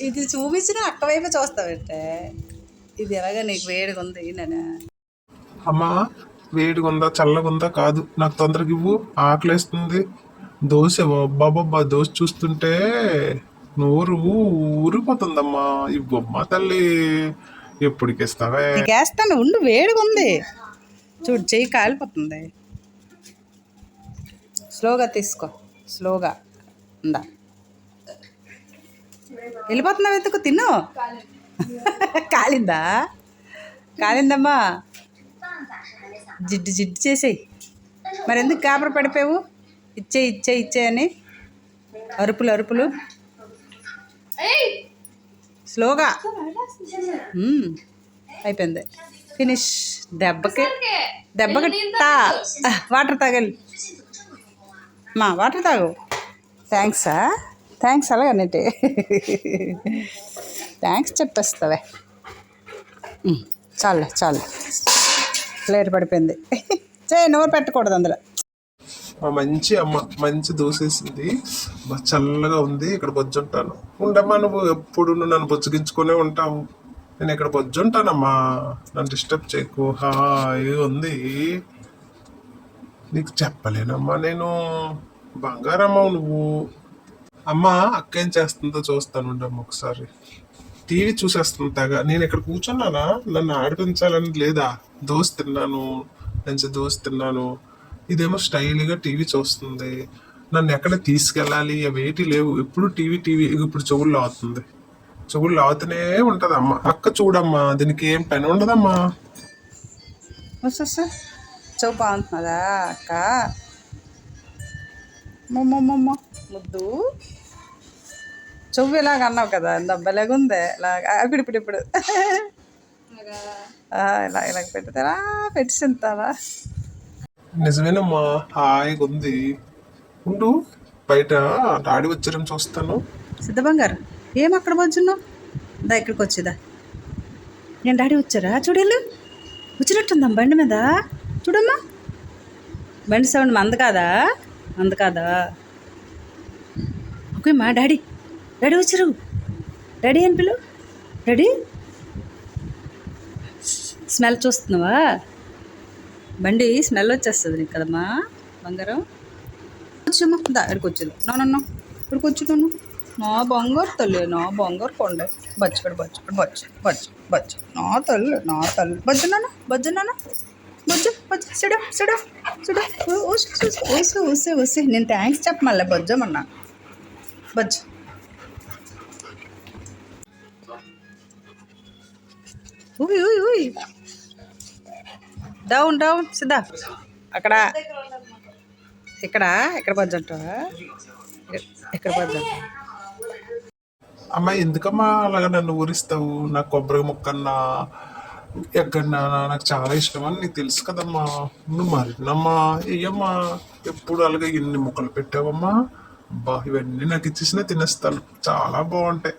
ఇది చూపించిన అక్క వైపు చూస్తావంటే ఇది ఎలాగ నీకు వేడిగా ఉంది నేను అమ్మా వేడిగా ఉందా చల్లగా ఉందా కాదు నాకు తొందరగా ఇవ్వు ఆకలేస్తుంది. దోశ బాబా దోశ చూస్తుంటే నోరు ఊరిపోతుందమ్మా. ఇవ్వమ్మా తల్లి ఎప్పటికిస్తావే? నీకు వేస్తాను ఉండు వేడిగా ఉంది చూడు చెయ్యి కాలిపోతుంది. స్లోగా తీసుకో స్లోగా ఉందా వెళ్ళిపోతున్నావు ఎందుకు తిను కాలిందా కాలిందమ్మా జిడ్డు జిడ్డు చేసేయి మరి ఎందుకు కాపర పడిపోయావు ఇచ్చే అని అరుపులు అరుపులు స్లోగా అయిపోయింది ఫినిష్ దెబ్బకి వాటర్ తాగాలి మా వాటర్ తాగు థ్యాంక్స్ అలాగన్నట్టే థ్యాంక్స్ చెప్పేస్తావే చాలు ప్లేట్ పడిపోయింది నోరు పెట్టకూడదు అందులో. మంచి అమ్మ మంచి దోశ వేసింది చల్లగా ఉంది. ఇక్కడ బొజ్జుంటాను ఉండమ్మా. నువ్వు ఎప్పుడు నన్ను బొజ్జగించుకునే ఉంటావు. నేను ఇక్కడ బొజ్జుంటానమ్మా. నన్ను డిస్టర్బ్ చేయకు. హాయిగా ఉంది. నీకు చెప్పలేనమ్మా నేను. బంగారమ్మ నువ్వు. అమ్మ అక్క ఏం చేస్తుందో చూస్తాను ఉండమ్మా ఒకసారి. టీవీ చూసేస్తుంది తెగ. నేను ఇక్కడ కూర్చున్నానా నన్ను ఆడిపించాలని లేదా? దోశ తిన్నాను మంచి దోశ తిన్నాను. ఇదేమో స్టైల్గా టీవీ చూస్తుంది. నన్ను ఎక్కడ తీసుకెళ్ళాలి అవేటి లేవు. ఎప్పుడు టీవీ ఇప్పుడు చెవుల్లో అవుతుంది. చెవుల్లో అవుతూనే ఉంటుంది అమ్మ. అక్క చూడమ్మా దీనికి ఏం పని ఉండదమ్మా. చెవు బాగుంటున్నదా అక్క ముద్దు చెవు ఇలాగ అన్నావు కదా దెబ్బలాగా ఉంది ఇలాగా ఇప్పుడు ఇలాగ పెడతారా పెట్టింతావా? నిజమేనమ్మా హాయిగా ఉంది. ఉండు బయట డాడీ వచ్చారని చూస్తాను. సిద్ధ బంగారు ఏం అక్కడ వచ్చున్నావు దా ఇక్కడికి వచ్చేదా? నేను డాడీ వచ్చారా చూడేళ్ళు వచ్చినట్టుందా బండి మీద చూడమ్మా. బండి సౌండ్ మంద కాదా ఓకే మా డాడీ వచ్చారు. డాడీ అని పిలు. డాడీ స్మెల్ చూస్తున్నావా? బండి స్మెల్ వచ్చేస్తుంది నీకు కదమ్మా బంగారం. వచ్చమ్మా దా ఇక్కడికి వచ్చేది నాన్న ఇక్కడికి వచ్చున్నాను. నా బంగారు తల్లి నా బంగారు కొండ బచ్చు నా తల్లి బజ్జు ఊసి నేను థ్యాంక్స్ చెప్పమల్లా బొజ్జమన్నా బజ్జు. ఊయ్ డౌన్ సిద్ధా అక్కడ ఇక్కడ బజ్జు అంటావా? ఇక్కడ బజ్జు అంటావా? అమ్మా ఎందుకమ్మా అలాగా నన్ను ఊరిస్తావు? నాకు కొబ్బరి ముక్కన్నా ఎక్కడన్నా నాకు చాలా ఇష్టం అని నీకు తెలుసు కదమ్మా. నువ్వు మరినమ్మా ఏయమ్మా ఎప్పుడు అలాగే ఎన్ని ముక్కలు పెట్టావమ్మా. ఇవన్నీ నాకు ఇచ్చేసినా తినేస్తాను. చాలా బాగుంటాయి.